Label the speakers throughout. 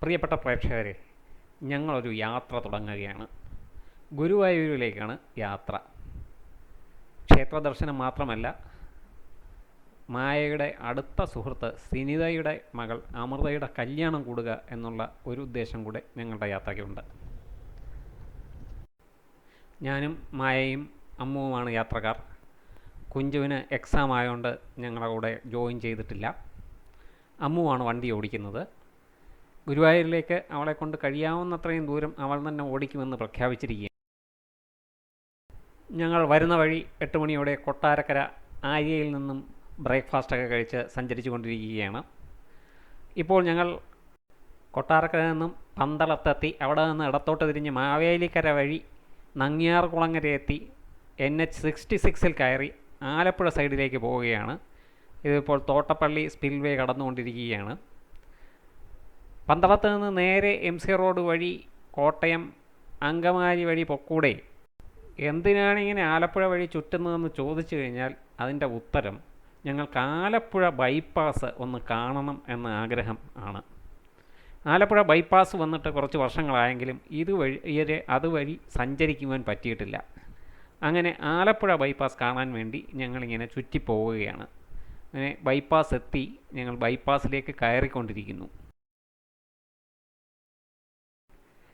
Speaker 1: പ്രിയപ്പെട്ട പ്രേക്ഷകരെ, ഞങ്ങളൊരു യാത്ര തുടങ്ങുകയാണ്. ഗുരുവായൂരിലേക്കാണ് യാത്ര. ക്ഷേത്ര ദർശനം മാത്രമല്ല, മായയുടെ അടുത്ത സുഹൃത്ത് സിനിതയുടെ മകൾ അമൃതയുടെ കല്യാണം കൂടുക എന്നുള്ള ഒരു ഉദ്ദേശം കൂടെ ഞങ്ങളുടെ യാത്രയ്ക്കുണ്ട്. ഞാനും മായയും അമ്മുവുമാണ് യാത്രക്കാർ. കുഞ്ചുവിന് എക്സാം ആയതുകൊണ്ട് ഞങ്ങളുടെ കൂടെ ജോയിൻ ചെയ്തിട്ടില്ല. അമ്മുവാണ് വണ്ടി ഓടിക്കുന്നത്. ഗുരുവായൂരിലേക്ക് അവളെ കൊണ്ട് കഴിയാവുന്നത്രയും ദൂരം അവൾ തന്നെ ഓടിക്കുമെന്ന് പ്രഖ്യാപിച്ചിരിക്കുകയാണ്. ഞങ്ങൾ വരുന്ന വഴി 8 മണിയോടെ കൊട്ടാരക്കര ആര്യയിൽ നിന്നും ബ്രേക്ക്ഫാസ്റ്റൊക്കെ കഴിച്ച് സഞ്ചരിച്ചു കൊണ്ടിരിക്കുകയാണ്. ഇപ്പോൾ ഞങ്ങൾ കൊട്ടാരക്കരയിൽ നിന്നും പന്തളത്തെത്തി അവിടെ നിന്ന് ഇടത്തോട്ട് തിരിഞ്ഞ് മാവേലിക്കര വഴി നങ്ങ്യാർകുളങ്ങര എത്തി NH66 കയറി ആലപ്പുഴ സൈഡിലേക്ക് പോവുകയാണ്. ഇതിപ്പോൾ തോട്ടപ്പള്ളി സ്പിൽവേ കടന്നുകൊണ്ടിരിക്കുകയാണ്. പന്തളത്ത് നിന്ന് നേരെ MC റോഡ് വഴി കോട്ടയം അങ്കമാലി വഴി പൊക്കൂടെ. എന്തിനാണ് ഇങ്ങനെ ആലപ്പുഴ വഴി ചുറ്റുന്നതെന്ന് ചോദിച്ചു കഴിഞ്ഞാൽ അതിൻ്റെ ഉത്തരം ഞങ്ങൾക്ക് ആലപ്പുഴ ബൈപ്പാസ് ഒന്ന് കാണണം എന്ന ആഗ്രഹം ആണ്. ആലപ്പുഴ ബൈപ്പാസ് വന്നിട്ട് കുറച്ച് വർഷങ്ങളായെങ്കിലും അതുവഴി സഞ്ചരിക്കുവാൻ പറ്റിയിട്ടില്ല. അങ്ങനെ ആലപ്പുഴ ബൈപ്പാസ് കാണാൻ വേണ്ടി ഞങ്ങളിങ്ങനെ ചുറ്റിപ്പോവുകയാണ്. അങ്ങനെ ബൈപ്പാസ് എത്തി ഞങ്ങൾ ബൈപ്പാസിലേക്ക് കയറിക്കൊണ്ടിരിക്കുന്നു.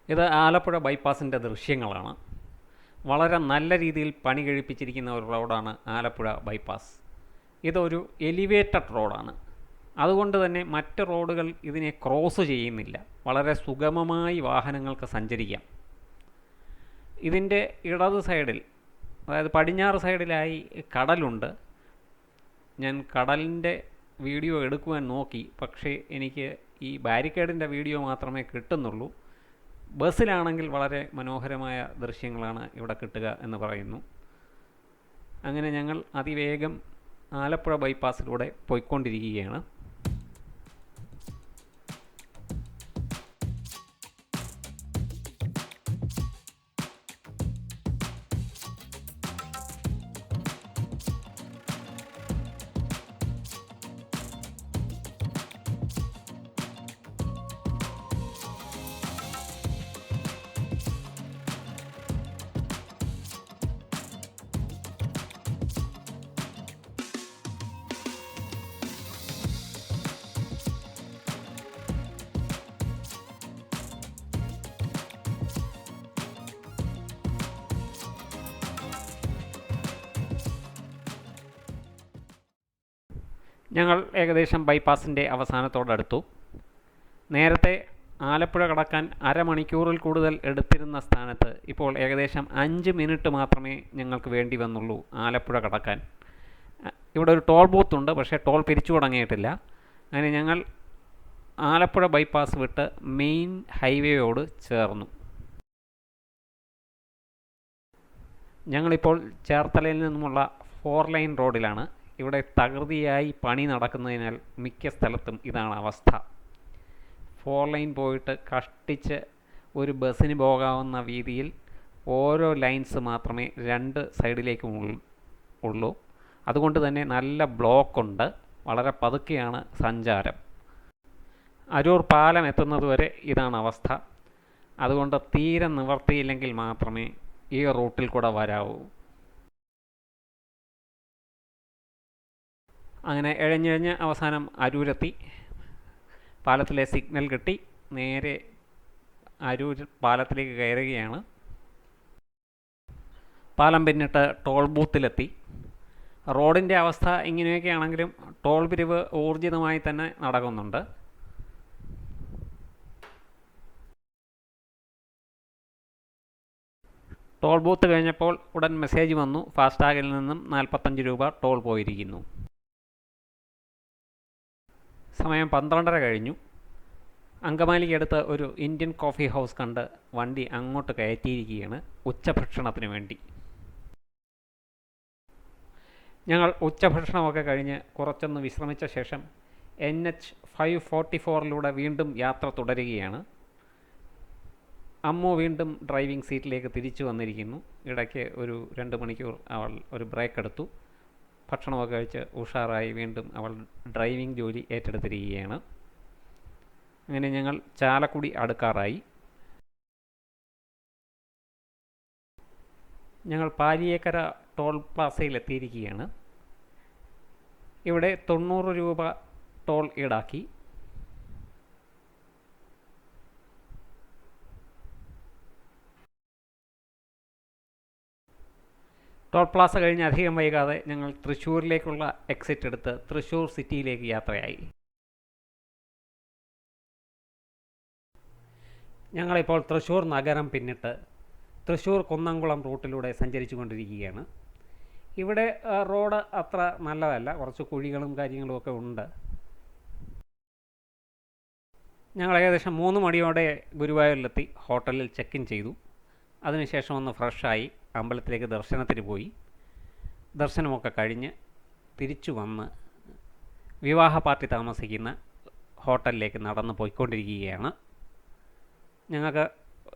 Speaker 1: ഇത് ആലപ്പുഴ ബൈപ്പാസിൻ്റെ ദൃശ്യങ്ങളാണ്. വളരെ നല്ല രീതിയിൽ പണി കഴിപ്പിച്ചിരിക്കുന്ന ഒരു റോഡാണ് ആലപ്പുഴ ബൈപ്പാസ്. ഇതൊരു എലിവേറ്റഡ് റോഡാണ്. അതുകൊണ്ട് തന്നെ മറ്റ് റോഡുകൾ ഇതിനെ ക്രോസ് ചെയ്യുന്നില്ല. വളരെ സുഗമമായി വാഹനങ്ങൾക്ക് സഞ്ചരിക്കാം. ഇതിൻ്റെ ഇടത് സൈഡിൽ, അതായത് പടിഞ്ഞാറ് സൈഡിലായി കടലുണ്ട്. ഞാൻ കടലിൻ്റെ വീഡിയോ എടുക്കുവാൻ നോക്കി, പക്ഷേ എനിക്ക് ഈ ബാരിക്കേഡിൻ്റെ വീഡിയോ മാത്രമേ കിട്ടുന്നുള്ളൂ. ബസ്സിലാണെങ്കിൽ വളരെ മനോഹരമായ ദൃശ്യങ്ങളാണ് ഇവിടെ കിട്ടുക എന്ന് പറയുന്നു. അങ്ങനെ ഞങ്ങൾ അതിവേഗം ആലപ്പുഴ ബൈപ്പാസിലൂടെ പോയിക്കൊണ്ടിരിക്കുകയാണ്. ഞങ്ങൾ ഏകദേശം ബൈപ്പാസിൻ്റെ അവസാനത്തോടടുത്തു. നേരത്തെ ആലപ്പുഴ കടക്കാൻ അരമണിക്കൂറിൽ കൂടുതൽ എടുത്തിരുന്ന സ്ഥാനത്ത് ഇപ്പോൾ ഏകദേശം 5 മിനിറ്റ് മാത്രമേ ഞങ്ങൾക്ക് വേണ്ടി വന്നുള്ളൂ ആലപ്പുഴ കടക്കാൻ. ഇവിടെ ഒരു ടോൾ ബൂത്ത് ഉണ്ട്, പക്ഷേ ടോൾ പിരിച്ചു തുടങ്ങിയിട്ടില്ല. അങ്ങനെ ഞങ്ങൾ ആലപ്പുഴ ബൈപ്പാസ് വിട്ട് മെയിൻ ഹൈവേയോട് ചേർന്നു. ഞങ്ങളിപ്പോൾ ചേർത്തലയിൽ നിന്നുമുള്ള 4 ലൈൻ റോഡിലാണ്. ഇവിടെ തകൃതിയായി പണി നടക്കുന്നതിനാൽ മിക്ക സ്ഥലത്തും ഇതാണ് അവസ്ഥ. 4 ലൈൻ പോയിട്ട് കഷ്ടിച്ച് ഒരു ബസ്സിന് പോകാവുന്ന വീതിയിൽ ഓരോ ലൈൻസ് മാത്രമേ 2 സൈഡിലേക്കും ഉള്ളൂ. അതുകൊണ്ട് തന്നെ നല്ല ബ്ലോക്കുണ്ട്. വളരെ പതുക്കെയാണ് സഞ്ചാരം. അരൂർ പാലം എത്തുന്നതുവരെ ഇതാണ് അവസ്ഥ. അതുകൊണ്ട് തീരെ നിവർത്തിയില്ലെങ്കിൽ മാത്രമേ ഈ റൂട്ടിൽ കൂടെ വരാവൂ. അങ്ങനെ എഴഞ്ഞെഴഞ്ഞ് അവസാനം അരൂരെത്തി. പാലത്തിലെ സിഗ്നൽ കിട്ടി. നേരെ അരൂർ പാലത്തിലേക്ക് കയറുകയാണ്. പാലം പിന്നിട്ട് ടോൾ ബൂത്തിലെത്തി. റോഡിൻ്റെ അവസ്ഥ ഇങ്ങനെയൊക്കെ ആണെങ്കിലും ടോൾ പിരിവ് ഊർജിതമായി തന്നെ നടക്കുന്നുണ്ട്. ടോൾ ബൂത്ത് കഴിഞ്ഞപ്പോൾ ഉടൻ മെസ്സേജ് വന്നു, ഫാസ്ടാഗിൽ നിന്നും 45 രൂപ ടോൾ പോയിരിക്കുന്നു. സമയം 12:30 കഴിഞ്ഞു. അങ്കമാലിക്കടുത്ത് ഒരു ഇന്ത്യൻ കോഫി ഹൗസ് കണ്ട് വണ്ടി അങ്ങോട്ട് കയറ്റിയിരിക്കുകയാണ് ഉച്ചഭക്ഷണത്തിന് വേണ്ടി. ഞങ്ങൾ ഉച്ചഭക്ഷണമൊക്കെ കഴിഞ്ഞ് കുറച്ചൊന്ന് വിശ്രമിച്ച ശേഷം NH 544 വീണ്ടും യാത്ര തുടരുകയാണ്. അമ്മു വീണ്ടും ഡ്രൈവിംഗ് സീറ്റിലേക്ക് തിരിച്ചു വന്നിരിക്കുന്നു. ഇടയ്ക്ക് ഒരു 2 മണിക്കൂർ അവൾ ഒരു ബ്രേക്ക് എടുത്തു. ഭക്ഷണമൊക്കെ കഴിച്ച് ഉഷാറായി വീണ്ടും അവൾ ഡ്രൈവിംഗ് ജോലി ഏറ്റെടുത്തിരിക്കുകയാണ്. അങ്ങനെ ഞങ്ങൾ ചാലക്കുടി അടുക്കാറായി. ഞങ്ങൾ പാലിയേക്കര ടോൾ പ്ലാസയിൽ എത്തിയിരിക്കുകയാണ്. ഇവിടെ 90 രൂപ ടോൾ ഈടാക്കി. ടോൾ പ്ലാസ കഴിഞ്ഞ് അധികം വൈകാതെ ഞങ്ങൾ തൃശ്ശൂരിലേക്കുള്ള എക്സിറ്റ് എടുത്ത് തൃശ്ശൂർ സിറ്റിയിലേക്ക് യാത്രയായി. ഞങ്ങളിപ്പോൾ തൃശ്ശൂർ നഗരം പിന്നിട്ട് തൃശ്ശൂർ കുന്നംകുളം റൂട്ടിലൂടെ സഞ്ചരിച്ചു കൊണ്ടിരിക്കുകയാണ്. ഇവിടെ റോഡ് അത്ര നല്ലതല്ല, കുറച്ച് കുഴികളും കാര്യങ്ങളും ഒക്കെ ഉണ്ട്. ഞങ്ങൾ ഏകദേശം 3 മണിയോടെ ഗുരുവായൂരിലെത്തി ഹോട്ടലിൽ ചെക്ക് ഇൻ ചെയ്തു. അതിനുശേഷം ഒന്ന് ഫ്രഷായി അമ്പലത്തിലേക്ക് ദർശനത്തിന് പോയി. ദർശനമൊക്കെ കഴിഞ്ഞ് തിരിച്ചു വന്ന് വിവാഹ പാർട്ടി താമസിക്കുന്ന ഹോട്ടലിലേക്ക് നടന്ന് പോയിക്കൊണ്ടിരിക്കുകയാണ്. ഞങ്ങൾക്ക്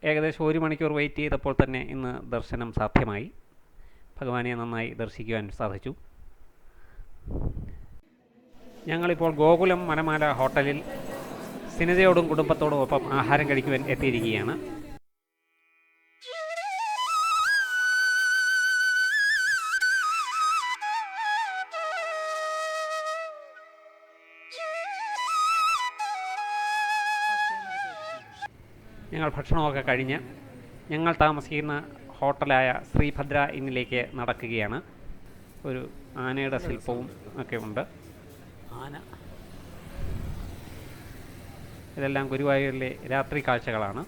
Speaker 1: ഏകദേശം 1 മണിക്കൂർ വെയിറ്റ് ചെയ്തപ്പോൾ തന്നെ ഇന്ന് ദർശനം സാധ്യമായി. ഭഗവാനെ നന്നായി ദർശിക്കുവാൻ സാധിച്ചു. ഞങ്ങളിപ്പോൾ ഗോകുലം വനമാല ഹോട്ടലിൽ സിനിതയോടും കുടുംബത്തോടും ഒപ്പം ആഹാരം കഴിക്കുവാൻ എത്തിയിരിക്കുകയാണ്. ഞങ്ങൾ ഭക്ഷണമൊക്കെ കഴിഞ്ഞ് ഞങ്ങൾ താമസിക്കുന്ന ഹോട്ടലായ ശ്രീഭദ്ര ഇന്നിലേക്ക് നടക്കുകയാണ്. ഒരു ആനയുടെ ശില്പവും ഒക്കെ ഉണ്ട്. ആന ഇതെല്ലാം ഗുരുവായൂരിലെ രാത്രി കാഴ്ചകളാണ്.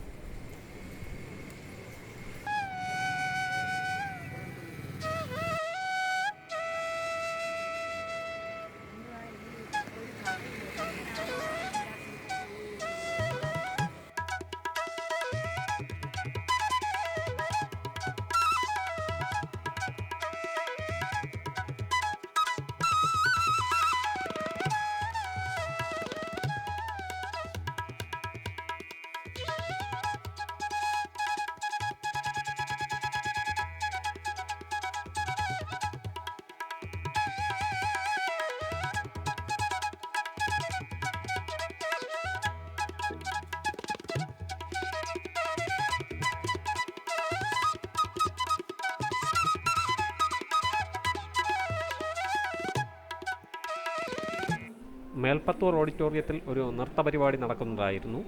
Speaker 1: മേൽപ്പത്തൂർ ഓഡിറ്റോറിയത്തിൽ ഒരു നൃത്തപരിപാടി നടക്കുന്നതായിരുന്നു.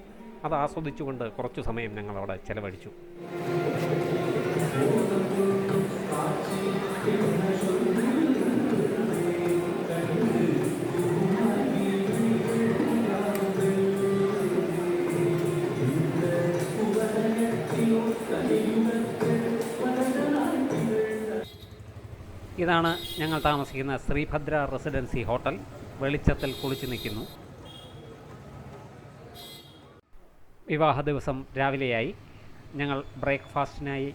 Speaker 1: അത് ആസ്വദിച്ചുകൊണ്ട് കുറച്ചു സമയം ഞങ്ങൾ അവിടെ ചെലവഴിച്ചു. ഇതാണ് ഞങ്ങൾ താമസിക്കുന്ന ശ്രീഭദ്ര റെസിഡൻസി ഹോട്ടൽ. വെളിച്ചത്തിൽ കുളിച്ചു നിൽക്കുന്നു. വിവാഹ ദിവസം രാവിലെയായി. ഞങ്ങൾ ബ്രേക്ക്ഫാസ്റ്റിനായി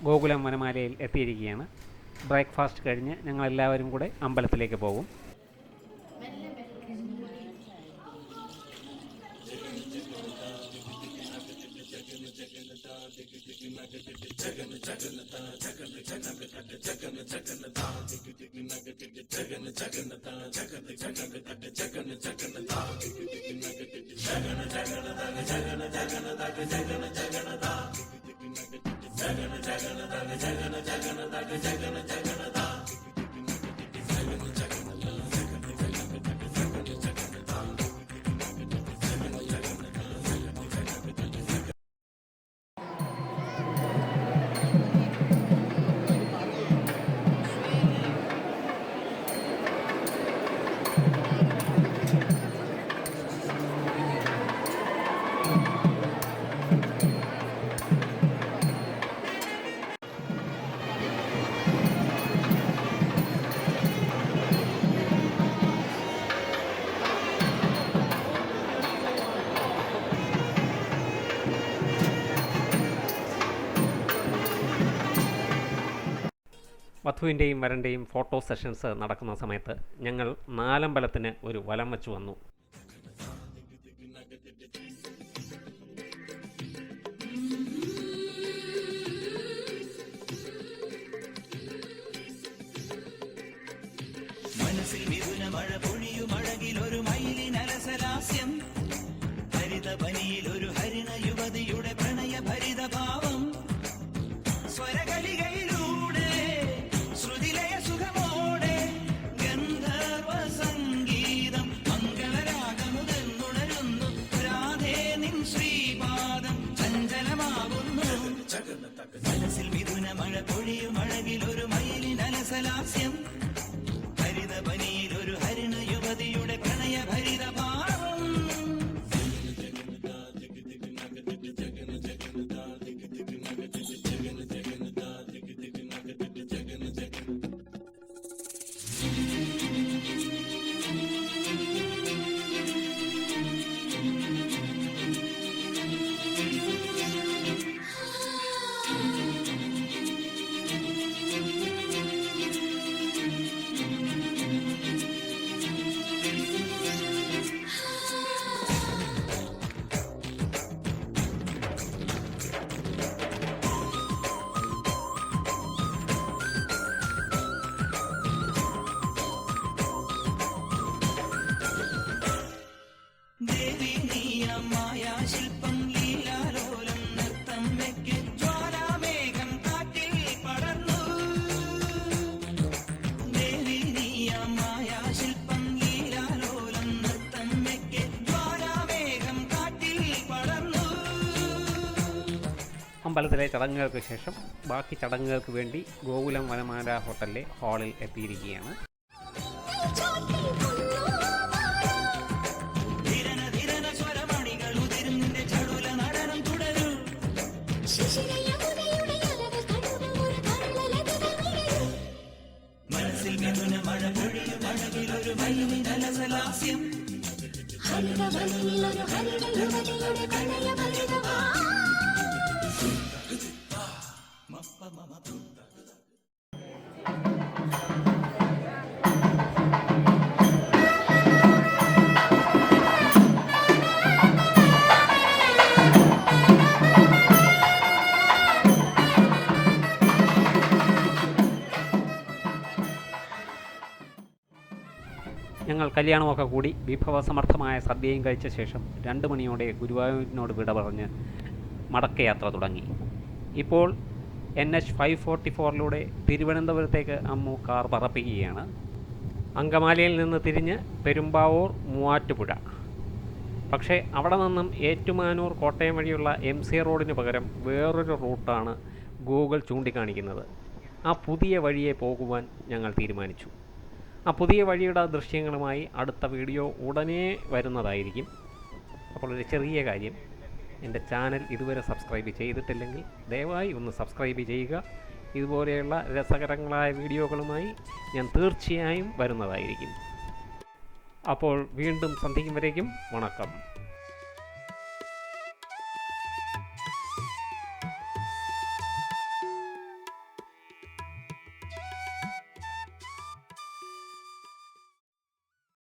Speaker 1: ഗോകുലം വനമാലയിൽ എത്തിയിരിക്കുകയാണ്. ബ്രേക്ക്ഫാസ്റ്റ് കഴിഞ്ഞ് ഞങ്ങളെല്ലാവരും കൂടെ അമ്പലത്തിലേക്ക് പോകും. വധുവിൻ്റെയും വരൻ്റെയും ഫോട്ടോ സെഷൻസ് നടക്കുന്ന സമയത്ത് ഞങ്ങൾ നാലമ്പലത്തിന് ഒരു വലം വെച്ച് വന്നു. മനസ്സിൽ മിഥുന മഴ പൊഴിയും അഴകിലൊരു മയിലിനലസലാസ്യം ഹരിത
Speaker 2: വനമഴയിൽ ഒരു ഹരിണ യുവതിയുടെ പ്രണയഭരിത ഭാവം സ്വരകളികളിലൂടെ ശ്രുതിലയ സുഖമോടെ ഗന്ധർവ സംഗീതം മംഗളരാഗമുതന്നുണരുന്നു രാധേ നിൻ ശ്രീപാദം ചഞ്ചലമാകുന്നു മനസ്സിൽ മിഥുന മഴ പൊഴിയും അഴകിൽ ഒരു മയിലിൻ അലസലാസ്യം ഹരിതപനിയിൽ ഒരു ഹരിണ യുവതിയുടെ പ്രണയഭരിത ഭാവം ദേവി നീയാം മായാശില്പം ലീലാലോലം നൃത്തം വെക്ക് ജ്വാലാമേഘം കാറ്റിൽ പടർന്നു ദേവി നീയാം മായാശില്പം ലീലാലോലം നൃത്തം വെക്ക് ജ്വാലാമേഘം കാറ്റിൽ പടർന്നു.
Speaker 1: അമ്പലത്തിലെ ചടങ്ങുകൾക്ക് ശേഷം ബാക്കി ചടങ്ങുകൾക്ക് വേണ്ടി ഗോകുലം വനമാല ഹോട്ടലിലെ ഹാളിൽ എത്തിയിരിക്കുകയാണ്.
Speaker 2: മനസ്സിൽ മിഥുന മഴ പൊഴിയും അഴകിൽ ഒരു മയിലിൻ അലസലാസ്യം ഹരിതവനിയിൽ ഒരു ഹരിത യുവതിയുടെ പ്രണയഭരിത ഭാവം
Speaker 1: ഞങ്ങൾ കല്യാണമൊക്കെ കൂടി വിഭവസമർത്ഥമായ സദ്യയും കഴിച്ച ശേഷം 2 മണിയോടെ ഗുരുവായൂരിനോട് വിട പറഞ്ഞ് മടക്കയാത്ര തുടങ്ങി. ഇപ്പോൾ NH 544 തിരുവനന്തപുരത്തേക്ക് അമ്മു കാർ പറപ്പിക്കുകയാണ്. അങ്കമാലിയിൽ നിന്ന് തിരിഞ്ഞ് പെരുമ്പാവൂർ, മൂവാറ്റുപുഴ. പക്ഷേ അവിടെ നിന്നും ഏറ്റുമാനൂർ, കോട്ടയം വഴിയുള്ള MC റോഡിന് പകരം വേറൊരു റൂട്ടാണ് ഗൂഗിൾ ചൂണ്ടിക്കാണിക്കുന്നത്. ആ പുതിയ വഴിയെ പോകുവാൻ ഞങ്ങൾ തീരുമാനിച്ചു. ആ പുതിയ വഴിയുടെ ദൃശ്യങ്ങളുമായി അടുത്ത വീഡിയോ ഉടനെ വരുന്നതായിരിക്കും. അപ്പോൾ ഒരു ചെറിയ കാര്യം, എൻ്റെ ചാനൽ ഇതുവരെ സബ്സ്ക്രൈബ് ചെയ്തിട്ടില്ലെങ്കിൽ ദയവായി ഒന്ന് സബ്സ്ക്രൈബ് ചെയ്യുക. ഇതുപോലെയുള്ള രസകരങ്ങളായ വീഡിയോകളുമായി ഞാൻ തീർച്ചയായും വരുന്നതായിരിക്കും. അപ്പോൾ വീണ്ടും സന്ധിക്കും വരേക്കും വണക്കം.